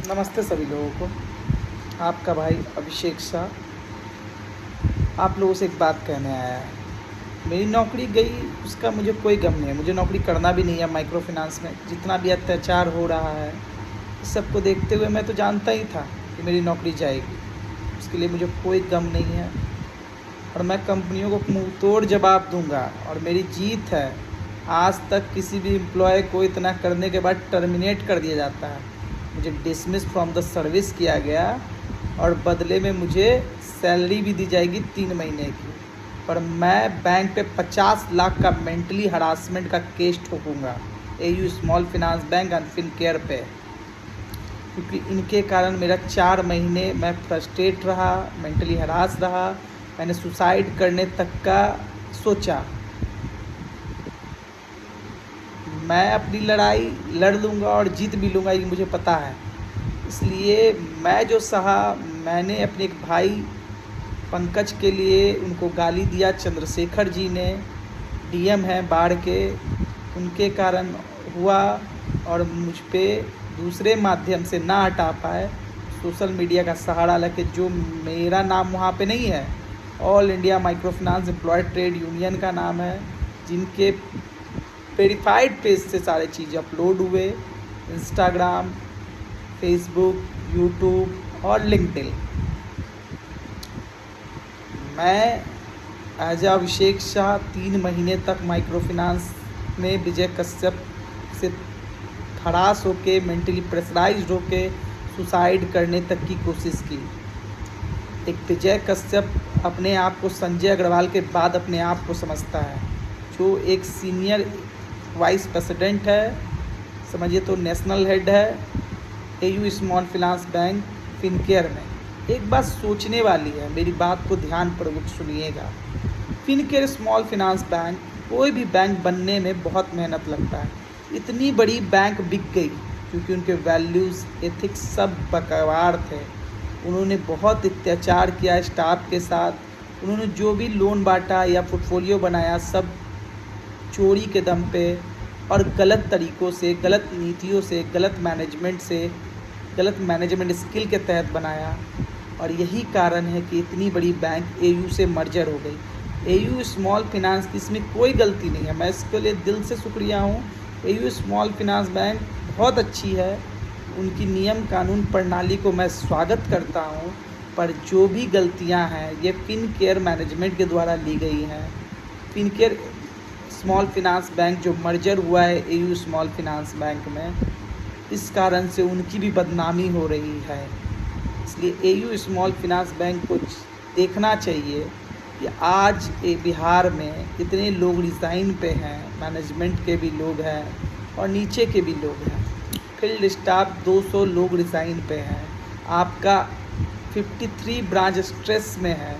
नमस्ते सभी लोगों को। आपका भाई अभिषेक शाह आप लोगों से एक बात कहने आया है। मेरी नौकरी गई उसका मुझे कोई गम नहीं है, मुझे नौकरी करना भी नहीं है। माइक्रो फाइनेंस में जितना भी अत्याचार हो रहा है इस सब को देखते हुए मैं तो जानता ही था कि मेरी नौकरी जाएगी। उसके लिए मुझे कोई गम नहीं है और मैं कंपनियों को मुँह तोड़ जवाब दूंगा और मेरी जीत है। आज तक किसी भी एम्प्लॉय को इतना करने के बाद टर्मिनेट कर दिया जाता है। मुझे डिसमिस फ्रॉम द सर्विस किया गया और बदले में मुझे सैलरी भी दी जाएगी 3 महीने की। पर मैं बैंक पे 50 लाख का मेंटली हरासमेंट का केस ठोकूंगा AU small finance bank and Fincare पे, क्योंकि इनके कारण मेरा 4 महीने मैं फ्रस्ट्रेट रहा, मेंटली हरास रहा। मैंने सुसाइड करने तक का सोचा। मैं अपनी लड़ाई लड़ लूँगा और जीत भी लूँगा, ये मुझे पता है। इसलिए मैं जो सहा, मैंने अपने एक भाई पंकज के लिए उनको गाली दिया। चंद्रशेखर जी ने डीएम हैं बाढ़ के, उनके कारण हुआ और मुझ पे दूसरे माध्यम से ना हटा पाए सोशल मीडिया का सहारा लेके, जो मेरा नाम वहाँ पे नहीं है, all India micro finance employ trade union का नाम है, जिनके वेरीफाइड पेज से सारे चीज़ अपलोड हुए, इंस्टाग्राम, फेसबुक, यूट्यूब और लिंक्डइन। मैं एज अभिषेक शाह 3 महीने तक माइक्रो फाइनेंस में विजय कश्यप से हरास होके, मेंटली प्रेशराइज्ड होके सुसाइड करने तक की कोशिश की। एक विजय कश्यप अपने आप को संजय अग्रवाल के बाद अपने आप को समझता है, जो एक सीनियर वाइस प्रेसिडेंट है, समझिए तो नेशनल हेड है AU small finance bank Fincare में। एक बात सोचने वाली है, मेरी बात को ध्यानपूर्वक सुनिएगा। फिनकेयर स्मॉल फाइनेंस बैंक, कोई भी बैंक बनने में बहुत मेहनत लगता है। इतनी बड़ी बैंक बिक गई क्योंकि उनके वैल्यूज़, एथिक्स सब बकवार थे। उन्होंने बहुत अत्याचार किया स्टाफ के साथ। उन्होंने जो भी लोन बांटा या पोर्टफोलियो बनाया सब चोरी के दम पे और गलत तरीक़ों से, गलत नीतियों से, गलत मैनेजमेंट स्किल के तहत बनाया। और यही कारण है कि इतनी बड़ी बैंक एयू से मर्जर हो गई। एयू स्मॉल फाइनेंस की इसमें कोई गलती नहीं है, मैं इसके लिए दिल से शुक्रिया हूँ। एयू स्मॉल फाइनेंस बैंक बहुत अच्छी है, उनकी नियम कानून प्रणाली को मैं स्वागत करता हूँ। पर जो भी गलतियाँ हैं ये फिनकेयर मैनेजमेंट के द्वारा ली गई हैं। फिनकेयर स्मॉल फाइनेंस बैंक जो मर्जर हुआ है एयू स्मॉल फाइनेंस बैंक में, इस कारण से उनकी भी बदनामी हो रही है। इसलिए एयू स्मॉल फाइनेंस बैंक को देखना चाहिए कि आज बिहार में इतने लोग रिज़ाइन पे हैं, मैनेजमेंट के भी लोग हैं और नीचे के भी लोग हैं। फील्ड स्टाफ 200 लोग रिज़ाइन पे हैं। आपका 53 ब्रांच स्ट्रेस में है,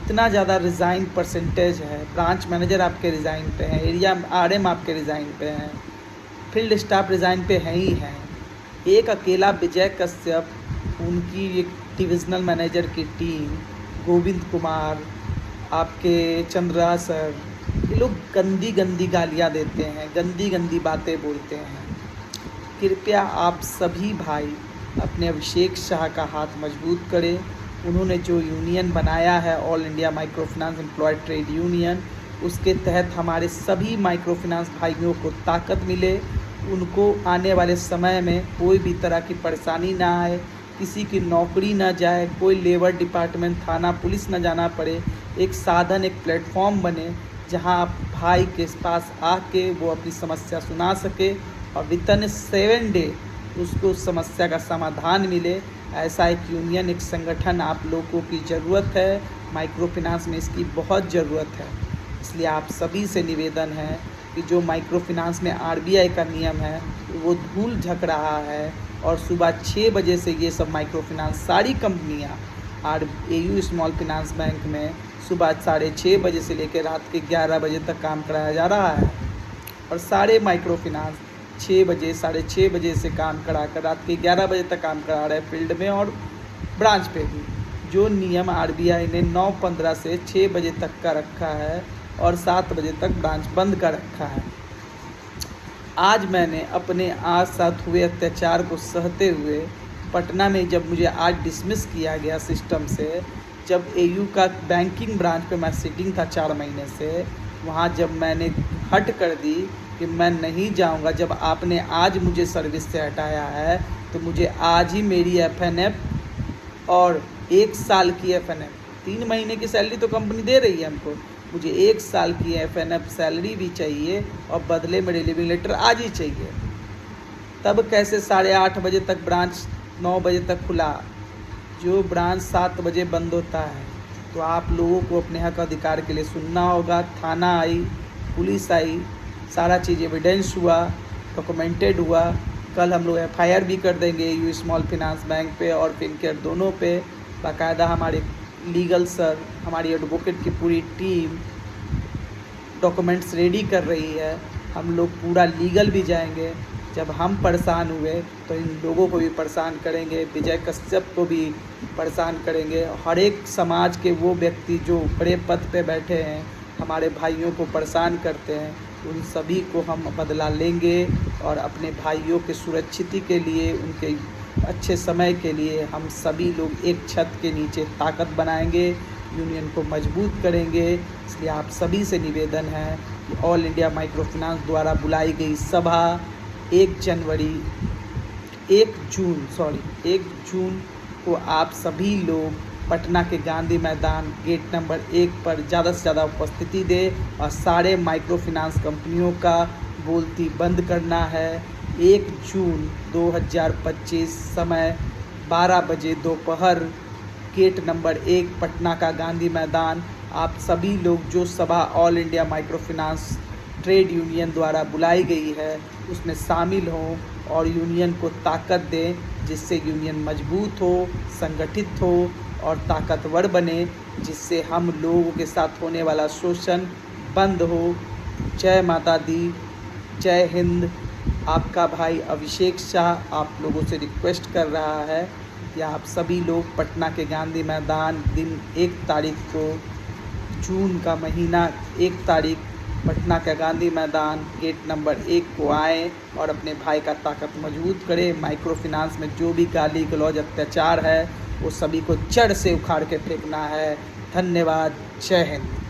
इतना ज़्यादा रिज़ाइन परसेंटेज है। ब्रांच मैनेजर आपके रिज़ाइन पे हैं, एरिया आरएम आपके रिज़ाइन पे हैं, फील्ड स्टाफ रिज़ाइन पे हैं ही हैं। एक अकेला विजय कश्यप, उनकी एक डिविज़नल मैनेजर की टीम, गोविंद कुमार, आपके चंद्रा सर, ये लोग गंदी गंदी गालियाँ देते हैं, गंदी गंदी बातें बोलते हैं। कृपया आप सभी भाई अपने अभिषेक शाह का हाथ मजबूत करें। उन्होंने जो यूनियन बनाया है all India micro finance employ trade union, उसके तहत हमारे सभी माइक्रो फाइनेंस भाइयों को ताकत मिले। उनको आने वाले समय में कोई भी तरह की परेशानी ना आए, किसी की नौकरी ना जाए, कोई लेबर डिपार्टमेंट, थाना, पुलिस ना जाना पड़े। एक साधन, एक प्लेटफॉर्म बने जहां आप भाई के पास आके वो अपनी समस्या सुना सके और विदिन 7 डे उसको उस समस्या का समाधान मिले। ऐसा एक यूनियन, एक संगठन आप लोगों की ज़रूरत है। माइक्रो फाइनेंस में इसकी बहुत ज़रूरत है। इसलिए आप सभी से निवेदन है कि जो माइक्रो फाइनेंस में आरबीआई का नियम है वो धूल झक रहा है और सुबह 6 बजे से ये सब माइक्रो फाइनेंस सारी कंपनियाँ एयू स्मॉल फाइनेंस बैंक में सुबह 6:30 बजे से लेकर रात के 11 बजे तक काम कराया जा रहा है। और सारे माइक्रो फाइनेंस 6 बजे, 6:30 बजे से काम कराकर रात के 11 बजे तक काम करा रहे हैं फील्ड में और ब्रांच पे भी। जो नियम आरबीआई ने 9:15 से 6 बजे तक का रखा है और 7 बजे तक ब्रांच बंद कर रखा है। आज मैंने अपने आज साथ हुए अत्याचार को सहते हुए पटना में जब मुझे आज डिसमिस किया गया सिस्टम से, जब एयू का बैंकिंग ब्रांच पे मैं सिटिंग था 4 महीने से, वहाँ जब मैंने हट कर दी कि मैं नहीं जाऊँगा, जब आपने आज मुझे सर्विस से हटाया है तो मुझे आज ही मेरी एफएनएफ और 1 साल की एफएनएफ, 3 महीने की सैलरी तो कंपनी दे रही है हमको, मुझे 1 साल की एफएनएफ सैलरी भी चाहिए और बदले में रिलीविंग लेटर आज ही चाहिए। तब कैसे 8:30 बजे तक ब्रांच 9 बजे तक खुला, जो ब्रांच 7 बजे बंद होता है। तो आप लोगों को अपने हक अधिकार के लिए सुनना होगा। थाना आई, पुलिस आई, सारा चीज़ एविडेंस हुआ, डॉक्यूमेंटेड हुआ। कल हम लोग एफआईआर भी कर देंगे यू स्मॉल फिनांस बैंक पे और फिनकेयर दोनों पे। बाकायदा हमारे लीगल सर, हमारी एडवोकेट की पूरी टीम डॉक्यूमेंट्स रेडी कर रही है। हम लोग पूरा लीगल भी जाएंगे। जब हम परेशान हुए तो इन लोगों को भी परेशान करेंगे, विजय कश्यप को भी परेशान करेंगे। हर एक समाज के वो व्यक्ति जो बड़े पद पे बैठे हैं, हमारे भाइयों को परेशान करते हैं, उन सभी को हम बदला लेंगे और अपने भाइयों के सुरक्षित के लिए, उनके अच्छे समय के लिए हम सभी लोग एक छत के नीचे ताकत बनाएंगे, यूनियन को मजबूत करेंगे। इसलिए आप सभी से निवेदन है कि ऑल इंडिया माइक्रो फाइनेंस द्वारा बुलाई गई सभा 1 जून को आप सभी लोग पटना के गांधी मैदान गेट नंबर 1 पर ज़्यादा से ज़्यादा उपस्थिति दें और सारे माइक्रो फाइनेंस कंपनियों का बोलती बंद करना है। 1 जून 2025 समय 12 बजे दोपहर, गेट नंबर 1 पटना का गांधी मैदान। आप सभी लोग जो सभा all India micro finance trade union द्वारा बुलाई गई है उसमें शामिल हों और यूनियन को ताकत दें, जिससे यूनियन मजबूत हो, संगठित हो और ताकतवर बने, जिससे हम लोगों के साथ होने वाला शोषण बंद हो। जय माता दी, जय हिंद। आपका भाई अभिषेक शाह आप लोगों से रिक्वेस्ट कर रहा है कि आप सभी लोग पटना के गांधी मैदान दिन 1 तारीख को, जून का महीना 1 तारीख, पटना का गांधी मैदान गेट नंबर 1 को आएँ और अपने भाई का ताकत मजबूत करें। माइक्रो फाइनेंस में जो भी गाली गलौज अत्याचार है वो सभी को जड़ से उखाड़ के फेंकना है। धन्यवाद। जय हिंद।